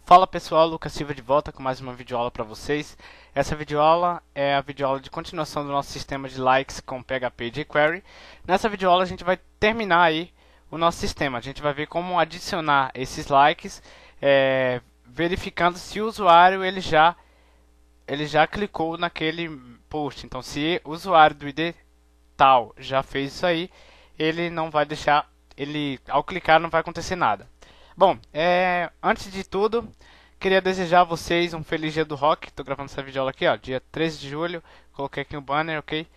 Fala pessoal, Lucas Silva de volta com mais uma videoaula para vocês. Essa videoaula é a videoaula de continuação do nosso sistema de likes com PHP e jQuery. Nessa videoaula a gente vai terminar aí o nosso sistema. A gente vai ver como adicionar esses likes, verificando se o usuário ele já clicou naquele post. Então, se o usuário do ID tal já fez isso aí, ele não vai deixar, ele ao clicar não vai acontecer nada. Bom, antes de tudo, queria desejar a vocês um feliz dia do rock. Estou gravando essa videoaula aqui, ó, dia 13 de julho. Coloquei aqui um banner, ok?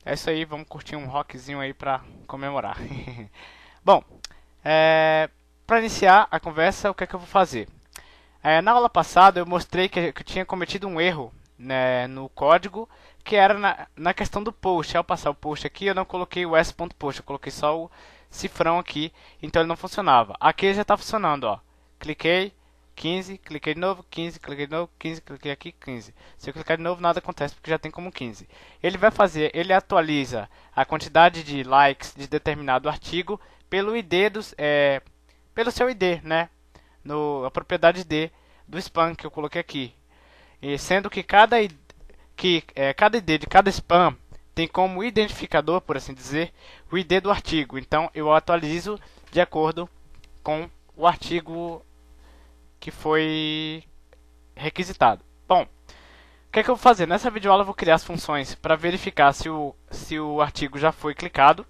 É isso aí, vamos curtir um rockzinho aí para comemorar. Bom, para iniciar a conversa, o que é que eu vou fazer? Na aula passada eu mostrei que eu tinha cometido um erro, né, no código, que era na questão do post. Ao passar o post aqui, eu não coloquei o s.post, eu coloquei só o cifrão aqui, então ele não funcionava. Aqui ele já está funcionando, ó. Cliquei, 15, cliquei de novo, 15, cliquei de novo, 15, cliquei aqui, 15. Se eu clicar de novo, nada acontece porque já tem como 15. Ele atualiza a quantidade de likes de determinado artigo pelo ID pelo seu ID, né? A propriedade ID do spam que eu coloquei aqui. E sendo que cada ID de cada spam tem como identificador, por assim dizer, o ID do artigo. Então eu atualizo de acordo com o artigo que foi requisitado. Bom, o que é que eu vou fazer? Nessa videoaula eu vou criar as funções para verificar se o artigo já foi clicado,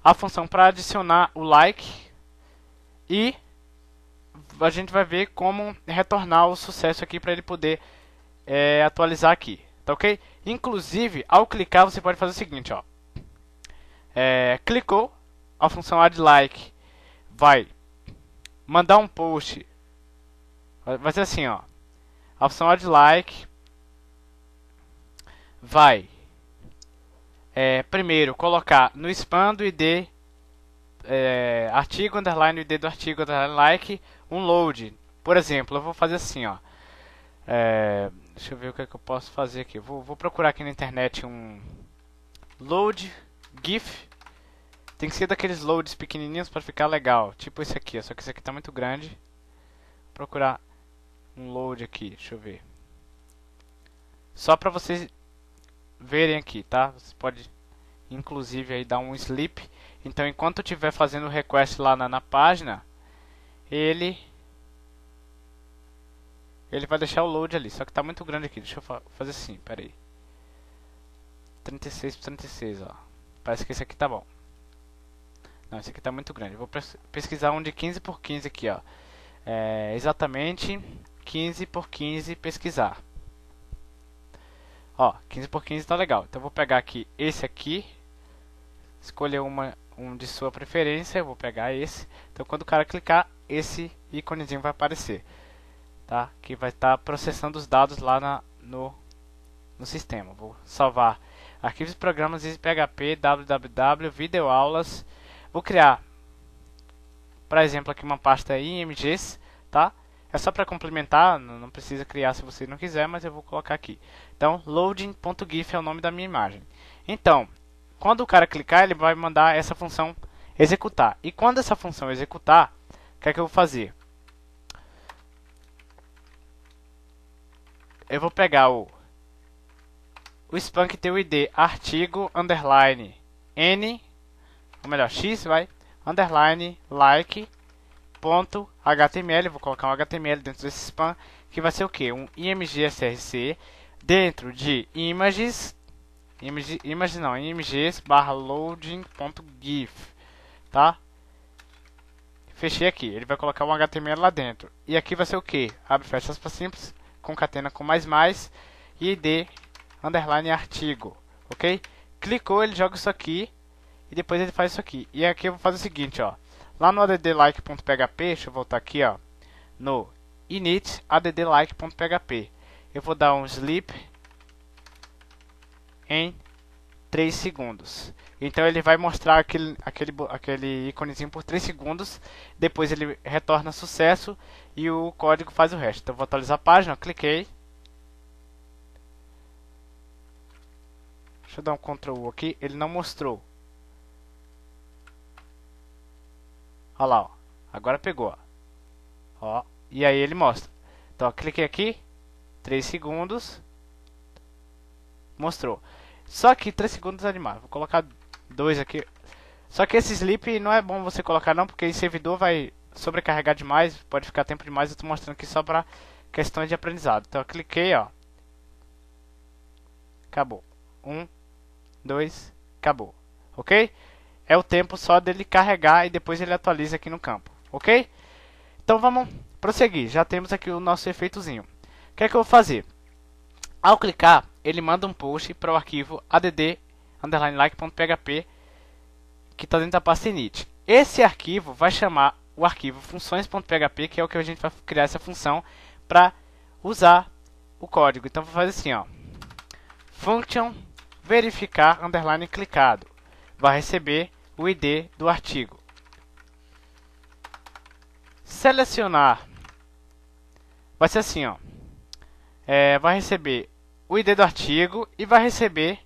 a função para adicionar o like e a gente vai ver como retornar o sucesso aqui para ele poder atualizar aqui, tá ok? Inclusive, ao clicar você pode fazer o seguinte, ó. Clicou, a função add like vai mandar um post, vai ser assim, ó. A função add like vai primeiro colocar no spam do ID artigo underline ID do artigo underline like um load. Por exemplo, eu vou fazer assim, ó. Deixa eu ver o que é que eu posso fazer aqui. Vou procurar aqui na internet um load GIF. Tem que ser daqueles loads pequenininhos para ficar legal. Tipo esse aqui, só que esse aqui está muito grande. Vou procurar um load aqui, deixa eu ver. Só para vocês verem aqui, tá? Você pode inclusive aí dar um sleep. Então enquanto eu estiver fazendo o request lá na página, ele vai deixar o load ali, só que está muito grande aqui. Deixa eu fazer assim, pera aí. 36 por 36, ó. Parece que esse aqui tá bom. Não, esse aqui tá muito grande. Vou pesquisar um de 15 por 15 aqui, ó. Exatamente 15 por 15 pesquisar. Ó, 15 por 15 tá legal. Então eu vou pegar aqui esse aqui, escolher um de sua preferência, eu vou pegar esse. Então quando o cara clicar, esse íconezinho vai aparecer. Tá? Que vai estar processando os dados lá no sistema. Vou salvar arquivos e programas PHP, www, videoaulas. Vou criar, por exemplo, aqui uma pasta imgs, tá? É só para complementar, não precisa criar se você não quiser, mas eu vou colocar aqui. Então, loading.gif é o nome da minha imagem. Então, quando o cara clicar, ele vai mandar essa função executar. E quando essa função executar, o que é que eu vou fazer? Eu vou pegar o spam que tem o ID artigo underline n, ou melhor, x, vai, underline like ponto html, vou colocar um HTML dentro desse spam, que vai ser o que? Um img-src dentro de images barra loading.gif, tá? Fechei aqui, ele vai colocar um HTML lá dentro. E aqui vai ser o que? Abre, fecha aspas simples, concatena com mais e id underline artigo, ok? Clicou, ele joga isso aqui e depois ele faz isso aqui. E aqui eu vou fazer o seguinte, ó. Lá no addlike.php, deixa eu voltar aqui, ó. No init addlike.php, eu vou dar um sleep em 3 segundos. Então ele vai mostrar aquele íconezinho por 3 segundos. Depois ele retorna sucesso e o código faz o resto. Então eu vou atualizar a página, cliquei. Deixa eu dar um Ctrl U aqui, ele não mostrou. Olha lá, ó. Agora pegou, ó. E aí ele mostra. Então, cliquei aqui, 3 segundos, mostrou. Só que 3 segundos é demais. Vou colocar 2 aqui. Só que esse sleep não é bom você colocar não, porque esse servidor vai sobrecarregar demais, pode ficar tempo demais. Eu estou mostrando aqui só para questões de aprendizado. Então eu cliquei, ó. Acabou. 1, 2, acabou. Ok? É o tempo só dele carregar e depois ele atualiza aqui no campo. Ok? Então vamos prosseguir. Já temos aqui o nosso efeitozinho. O que é que eu vou fazer? Ao clicar, ele manda um post para o arquivo add_like.php que está dentro da pasta init. Esse arquivo vai chamar o arquivo funções.php, que é o que a gente vai criar essa função para usar o código. Então vou fazer assim, ó. Function verificar underline clicado. Vai receber o ID do artigo. Selecionar. Vai ser assim, ó. Vai receber o ID do artigo e vai receber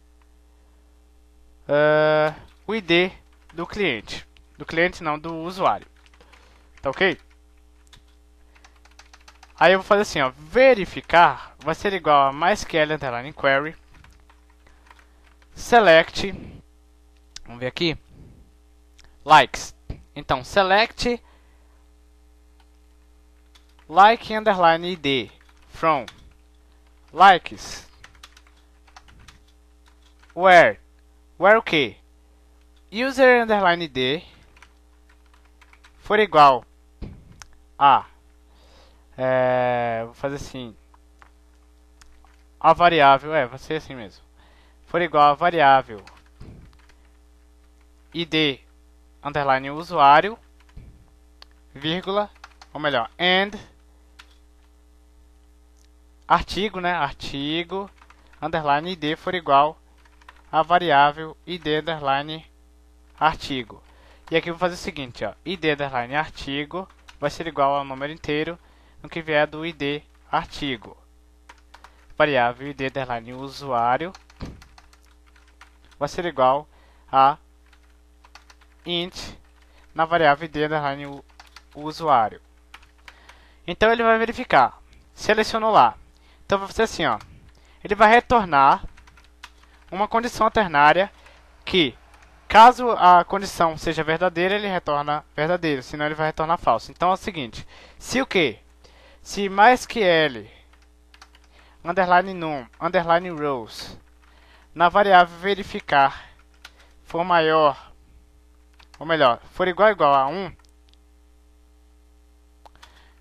o ID do cliente. Do cliente não, do usuário. Tá ok? Aí eu vou fazer assim, ó. Verificar vai ser igual a MySQL underline query. Select. Vamos ver aqui. Likes. Então, select like underline id from likes where o que? User underline id for igual a vou fazer assim, a variável, vai ser assim mesmo, for igual a variável id underline usuário, vírgula, ou melhor, and artigo, né? Artigo underline id for igual a variável id underline artigo. E aqui eu vou fazer o seguinte, ó, id underline artigo vai ser igual ao número inteiro no que vier do id artigo. Variável id underline usuário vai ser igual a int na variável id underline usuário. Então ele vai verificar. Selecionou lá. Então vai ser assim, ó. Ele vai retornar uma condição ternária que, caso a condição seja verdadeira, ele retorna verdadeiro, senão ele vai retornar falso. Então é o seguinte, se o que? Se MySQL underline num underline rows na variável verificar for maior, ou melhor, for igual a 1,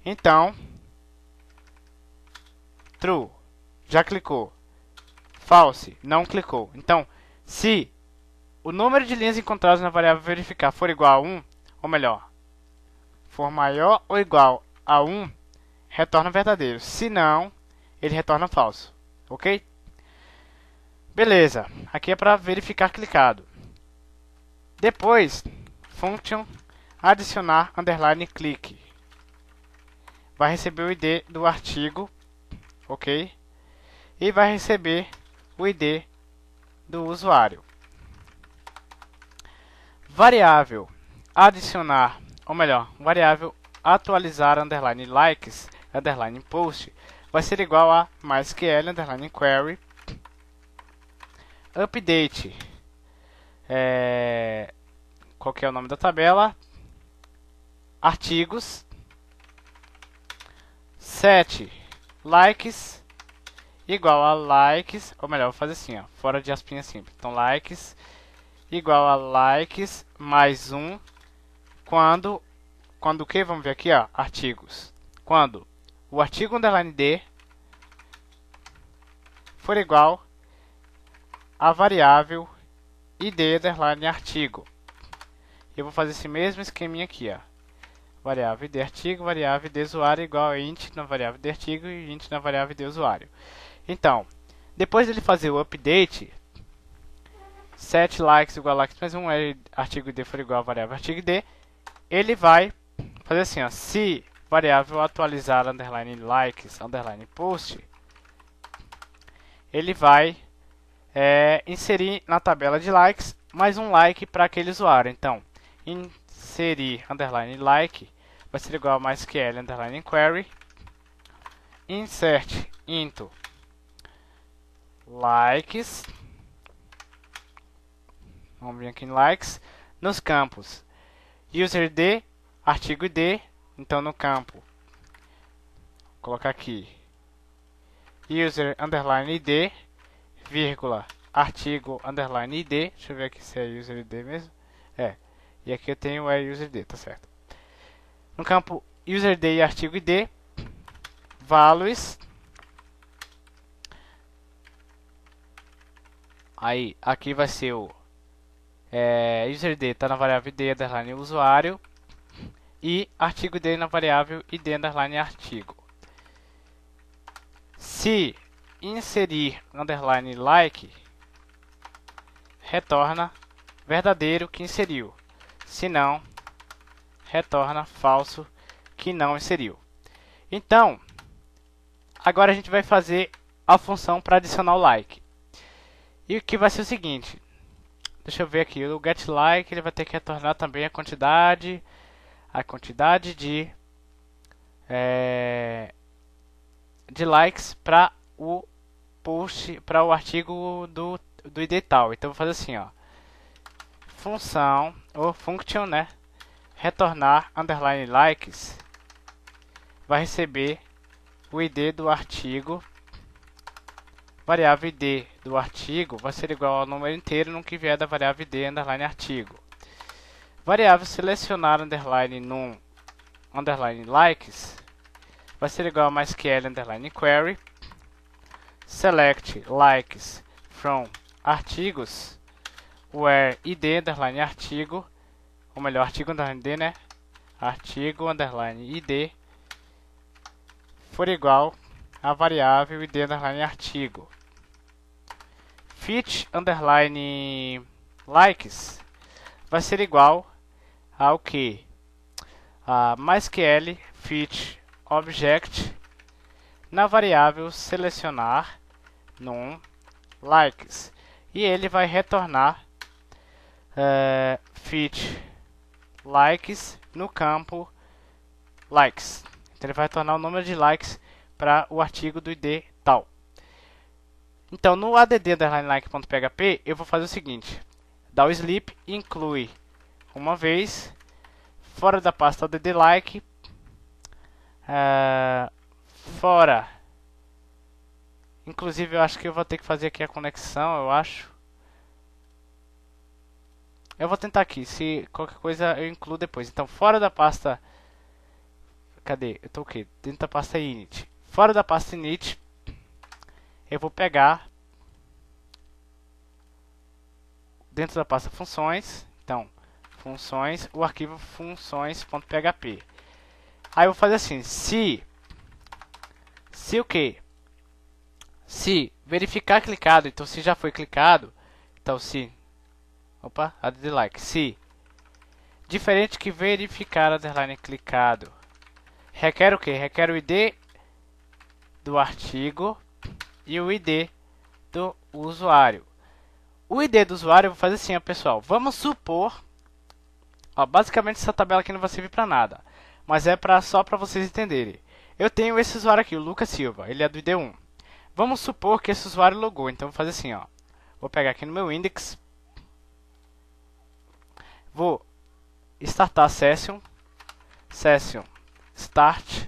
então true, já clicou. False, não clicou. Então, se o número de linhas encontradas na variável verificar for igual a 1, ou melhor, for maior ou igual a 1, retorna verdadeiro. Se não, ele retorna falso. Ok? Beleza. Aqui é para verificar clicado. Depois, function adicionar underline click. Vai receber o ID do artigo, ok? E vai receber o ID do usuário. Variável adicionar, ou melhor, variável atualizar underline likes underline post vai ser igual a MySQL underline query update. Qual que é o nome da tabela? Artigos set likes igual a likes, ou melhor, vou fazer assim, ó, fora de aspinha simples. Então likes igual a likes mais 1 quando o que? Vamos ver aqui, ó, artigos. Quando o artigo underline d for igual a variável id underline artigo. Eu vou fazer esse mesmo esqueminha aqui, ó. Variável id artigo, variável id usuário igual a int na variável id artigo e int na variável id usuário. Então, depois dele fazer o update, set likes igual a likes mais 1, artigo id for igual a variável artigo id, ele vai fazer assim, ó, se variável atualizar underline likes underline post, ele vai inserir na tabela de likes mais um like para aquele usuário. Então, inserir underline like vai ser igual a MySQL underline query insert into likes. Vamos vir aqui em likes, nos campos user ID, artigo ID. Então no campo, vou colocar aqui user underline ID, vírgula, artigo underline ID. Deixa eu ver aqui se é user ID mesmo. E aqui eu tenho user ID, tá certo. No campo user ID e artigo ID, values. Aí aqui vai ser o user ID está na variável ID underline usuário e artigo ID na variável ID underline artigo. Se inserir underline like, retorna verdadeiro que inseriu. Se não, retorna falso que não inseriu. Então, agora a gente vai fazer a função para adicionar o like. E que vai ser o seguinte. Deixa eu ver aqui, o getLike ele vai ter que retornar também a quantidade de likes para o post, para o artigo do ID tal. Então eu vou fazer assim, ó, função ou function, né, retornar underline likes, vai receber o ID do artigo. Variável ID do artigo vai ser igual ao número inteiro no que vier da variável ID underline artigo. Variável selecionar underline num underline likes vai ser igual a MySQL underline query select likes from artigos where ID underline artigo, ou melhor, artigo underline ID, né? Artigo underline ID for igual a variável ID underline artigo. Fit underline likes vai ser igual ao que? A MySQL fit object na variável selecionar num likes, e ele vai retornar fit likes no campo likes. Então ele vai retornar o número de likes para o artigo do ID tal. Então no add_like.php eu vou fazer o seguinte: dar o sleep inclui uma vez fora da pasta add_like, fora. Inclusive eu acho que eu vou ter que fazer aqui a conexão, eu acho. Eu vou tentar aqui, se qualquer coisa eu incluo depois. Então fora da pasta, cadê? Eu tô o quê? Dentro da pasta init. Fora da pasta init, eu vou pegar dentro da pasta funções. Então, funções, o arquivo funções.php. Aí eu vou fazer assim, se o que? Se verificar clicado, então se já foi clicado, então se, opa, add_like, se diferente que verificar underline clicado, requer o que? Requer o ID do artigo e o ID do usuário. O ID do usuário eu vou fazer assim, ó, pessoal. Vamos supor, ó, basicamente essa tabela aqui não vai servir para nada, mas é só para vocês entenderem. Eu tenho esse usuário aqui, o Lucas Silva, ele é do ID 1. Vamos supor que esse usuário logou, então vou fazer assim, ó. Vou pegar aqui no meu index, vou startar session start,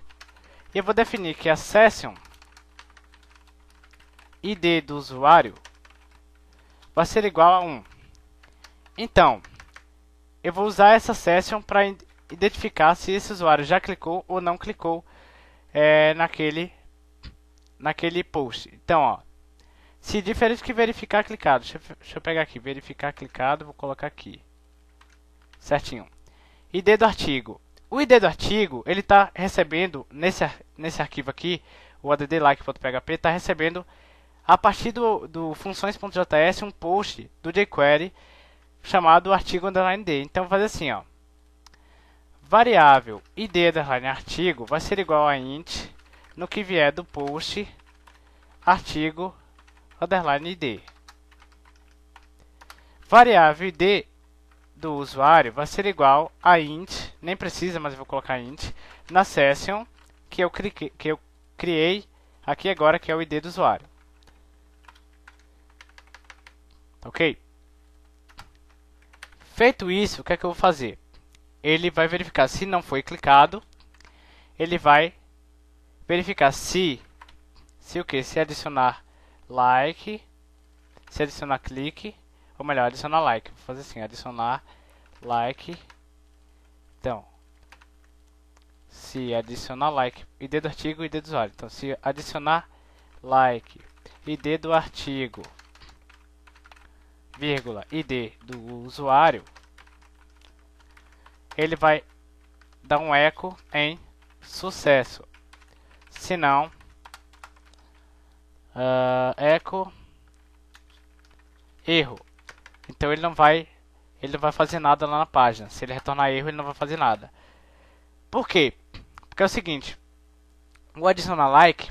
e eu vou definir que a session ID do usuário vai ser igual a 1. Então, eu vou usar essa session para identificar se esse usuário já clicou ou não clicou naquele post. Então, ó, se diferente que verificar clicado, deixa eu pegar aqui, verificar clicado, vou colocar aqui, certinho. ID do artigo. O ID do artigo, ele está recebendo, nesse arquivo aqui, o add_like.php está recebendo, a partir do funções.js, um post do jQuery chamado artigo underline D. Então, vou fazer assim, ó. Variável id underline artigo vai ser igual a int no que vier do post artigo underline id. Variável id do usuário vai ser igual a int nem precisa, mas eu vou colocar int, na session que eu criei aqui agora, que é o ID do usuário. Ok? Feito isso, o que é que eu vou fazer? Ele vai verificar se não foi clicado, ele vai verificar se o que? Se adicionar like, se adicionar clique, ou melhor, adicionar like. Vou fazer assim, adicionar like. Então, se adicionar like, ID do artigo e ID do usuário. Então, se adicionar like, ID do artigo, vírgula, ID do usuário, ele vai dar um eco em sucesso. Se não, eco erro. Então ele não vai fazer nada lá na página. Se ele retornar erro, ele não vai fazer nada. Por quê? Porque é o seguinte, o adicionar like,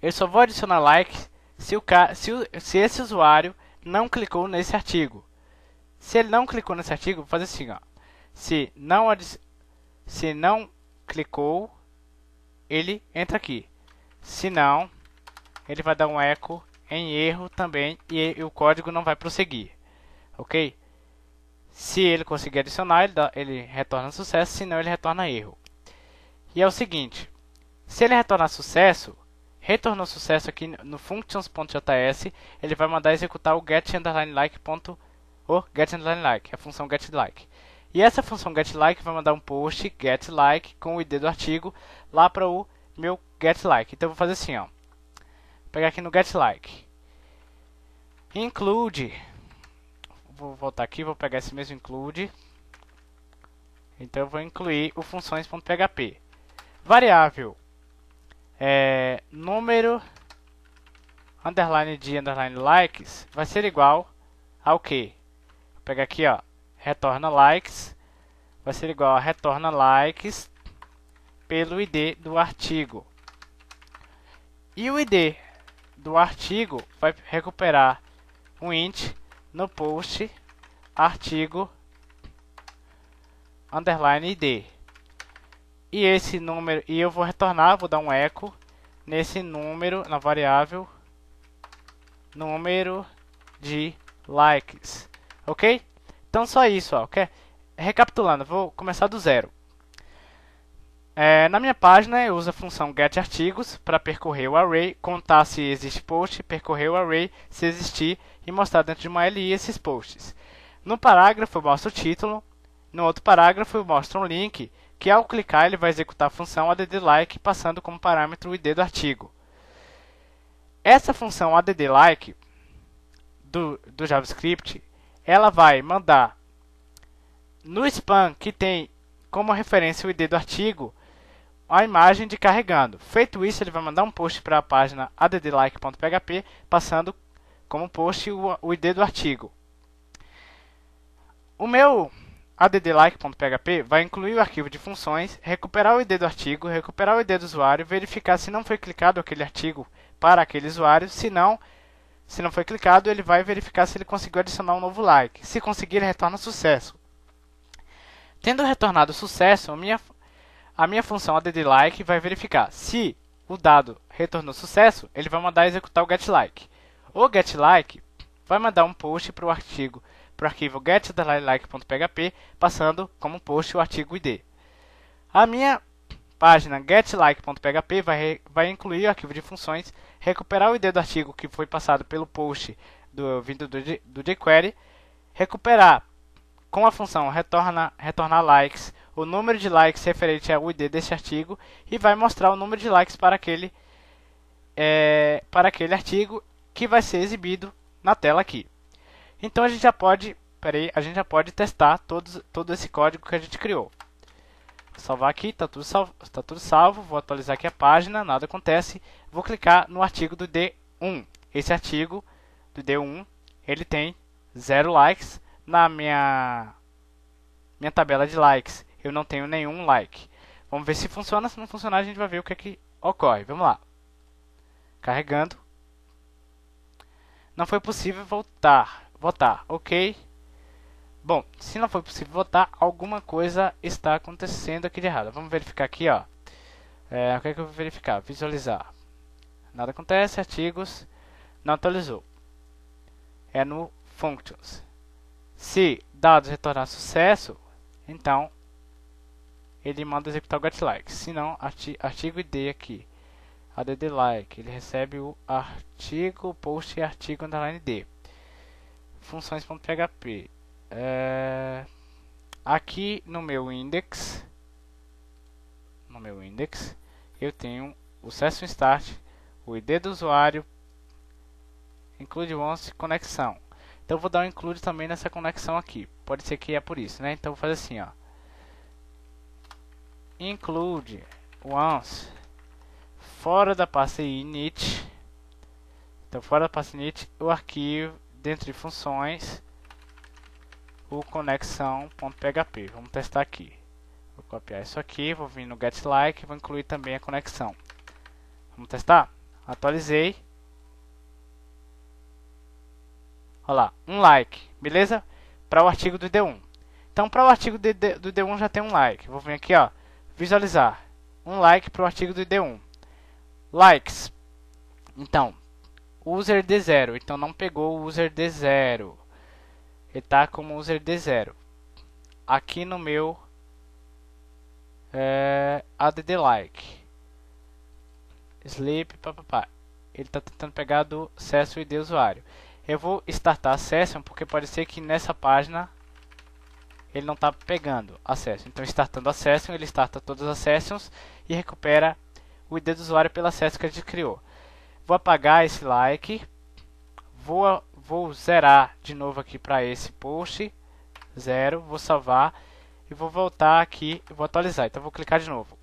eu só vou adicionar like se esse usuário não clicou nesse artigo. Se ele não clicou nesse artigo, vou fazer assim, ó. Se não clicou, ele entra aqui. Se não, ele vai dar um eco em erro também e o código não vai prosseguir. Ok? Se ele conseguir adicionar, ele retorna sucesso, se não, ele retorna erro. E é o seguinte, se ele retornar sucesso, retornou sucesso aqui no functions.js, ele vai mandar executar o get_like, a função getLike. E essa função getLike vai mandar um post getLike com o ID do artigo lá para o meu getLike. Então eu vou fazer assim, ó. Vou pegar aqui no getLike. Include. Vou voltar aqui, vou pegar esse mesmo include. Então eu vou incluir o funções.php. Variável número underline de underline likes vai ser igual ao que? Vou pegar aqui, ó, retorna likes, vai ser igual a retorna likes pelo ID do artigo. E o ID do artigo vai recuperar um int no post artigo underline ID. E esse número, e eu vou retornar, vou dar um eco nesse número, na variável número de likes. Ok? Então só isso, ó, ok? Recapitulando, vou começar do zero. Na minha página eu uso a função getArtigos para percorrer o array, contar se existe post, percorrer o array se existir e mostrar dentro de uma LI esses posts. No parágrafo eu mostro o título, no outro parágrafo eu mostro um link que ao clicar ele vai executar a função addLike passando como parâmetro o ID do artigo. Essa função addLike do JavaScript, ela vai mandar no spam que tem como referência o ID do artigo a imagem de carregando. Feito isso, ele vai mandar um post para a página addLike.php passando como post o ID do artigo. O meu addLike.php vai incluir o arquivo de funções, recuperar o ID do artigo, recuperar o ID do usuário, verificar se não foi clicado aquele artigo para aquele usuário, se não foi clicado, ele vai verificar se ele conseguiu adicionar um novo like. Se conseguir, ele retorna sucesso. Tendo retornado sucesso, a minha função addLike vai verificar se o dado retornou sucesso, ele vai mandar executar o getLike. O getLike vai mandar um post para o arquivo get_like.php, passando como post o artigo ID. A minha página getLike.php vai incluir o arquivo de funções, recuperar o ID do artigo que foi passado pelo post vindo do jQuery, recuperar com a função retornar likes o número de likes referente ao ID desse artigo e vai mostrar o número de likes para aquele artigo que vai ser exibido na tela aqui. Então a gente já pode testar todo esse código que a gente criou. Vou salvar aqui, está tudo salvo, vou atualizar aqui a página, nada acontece. Vou clicar no artigo do D1. Esse artigo do D1, ele tem 0 likes. Na minha tabela de likes, eu não tenho nenhum like. Vamos ver se funciona, se não funcionar a gente vai ver o que é que ocorre. Vamos lá. Carregando. Não foi possível votar. Ok. Bom, se não foi possível votar, alguma coisa está acontecendo aqui de errado. Vamos verificar aqui, ó. O que é que eu vou verificar? Visualizar. Nada acontece, artigos, não atualizou. É no Functions. Se dados retornar sucesso, então ele manda executar o getLike. Se não, artigo ID aqui, add like, ele recebe o artigo, post e artigo underline D. Funções.php. Aqui no meu index, eu tenho o session start, o ID do usuário, include once, conexão. Então eu vou dar um include também nessa conexão aqui. Pode ser que é por isso, né? Então eu vou fazer assim, ó. Include once fora da pasta init. Então fora da pasta init, o arquivo dentro de funções, o conexão.php. Vamos testar aqui. Vou copiar isso aqui, vou vir no getLike, vou incluir também a conexão. Vamos testar? Atualizei. Olha lá, um like, beleza? Para o artigo do D1. Então, para o artigo do D1 já tem um like. Vou vir aqui, ó, visualizar. Um like para o artigo do D1. Likes. Então, user D0. Então, não pegou o user D0. Ele está como user D0. Aqui no meu add like. Sleep, papapá. Ele está tentando pegar do session ID usuário. Eu vou startar a session porque pode ser que nessa página ele não está pegando a session. Então, startando a session, ele starta todas as sessions e recupera o ID do usuário pela session que a gente criou. Vou apagar esse like. Vou zerar de novo aqui para esse post. 0. Vou salvar. E vou voltar aqui e vou atualizar. Então, vou clicar de novo.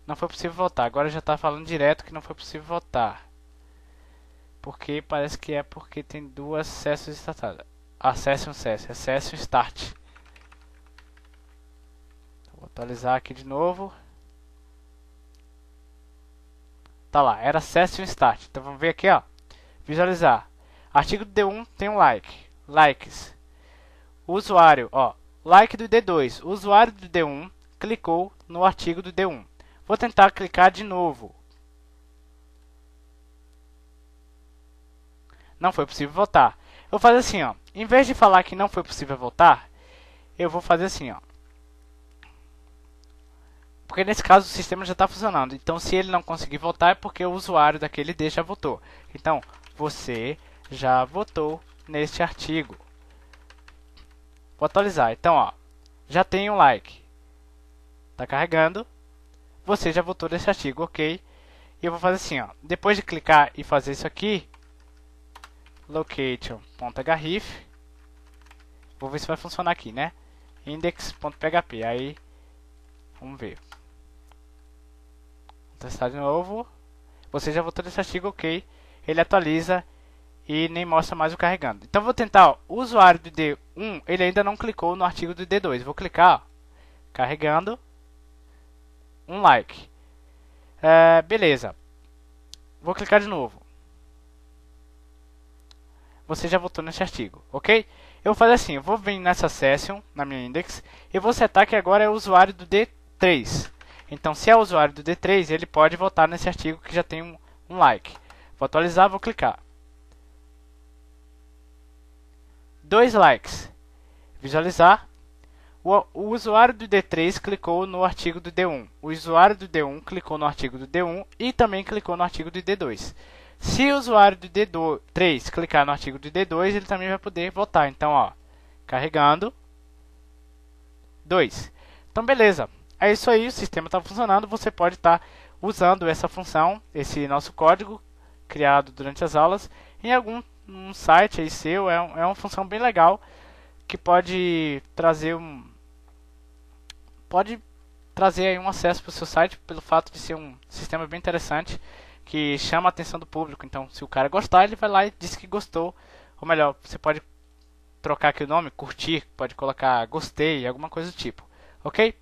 Não foi possível votar. Agora já está falando direto que não foi possível votar. Porque parece que é porque tem duas sessions startadas. A session é session start. Vou atualizar aqui de novo. Tá lá, era session start. Então vamos ver aqui, ó. Visualizar. Artigo do D1 tem um like. Likes. Usuário, ó. Like do D2. O usuário do D1 clicou no artigo do D1. Vou tentar clicar de novo. Não foi possível votar. Eu vou fazer assim, ó. Em vez de falar que não foi possível votar, eu vou fazer assim, ó. Porque nesse caso o sistema já está funcionando. Então, se ele não conseguir votar, é porque o usuário daquele ID já votou. Então, você já votou neste artigo. Vou atualizar. Então, ó, já tem um like. Está carregando. Você já votou nesse artigo, ok? E eu vou fazer assim, ó. Depois de clicar e fazer isso aqui, location.href, vou ver se vai funcionar aqui, né? Index.php, aí vamos ver. Vou testar de novo. Você já votou nesse artigo, ok? Ele atualiza e nem mostra mais o carregando. Então vou tentar, ó, o usuário do D1, ele ainda não clicou no artigo do D2. Vou clicar, ó, carregando, um like. Beleza. Vou clicar de novo. Você já votou nesse artigo, ok? Eu vou fazer assim, eu vou vir nessa session, na minha index, e vou setar que agora é o usuário do D3. Então, se é o usuário do D3, ele pode votar nesse artigo que já tem um like. Vou atualizar, vou clicar. 2 likes. Visualizar. O usuário do D3 clicou no artigo do D1. O usuário do D1 clicou no artigo do D1 e também clicou no artigo do D2. Se o usuário do D3 clicar no artigo do D2, ele também vai poder votar. Então, ó, carregando. 2. Então, beleza. É isso aí, o sistema está funcionando. Você pode estar usando essa função, esse nosso código criado durante as aulas, em algum site aí seu. É uma função bem legal que pode trazer aí um acesso para o seu site pelo fato de ser um sistema bem interessante que chama a atenção do público. Então, se o cara gostar, ele vai lá e diz que gostou. Ou melhor, você pode trocar aqui o nome, curtir, pode colocar gostei, alguma coisa do tipo. Ok?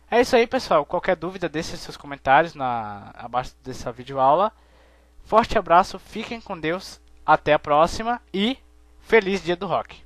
É isso aí, pessoal. Qualquer dúvida, deixe seus comentários abaixo dessa videoaula. Forte abraço, fiquem com Deus, até a próxima e feliz Dia do Rock!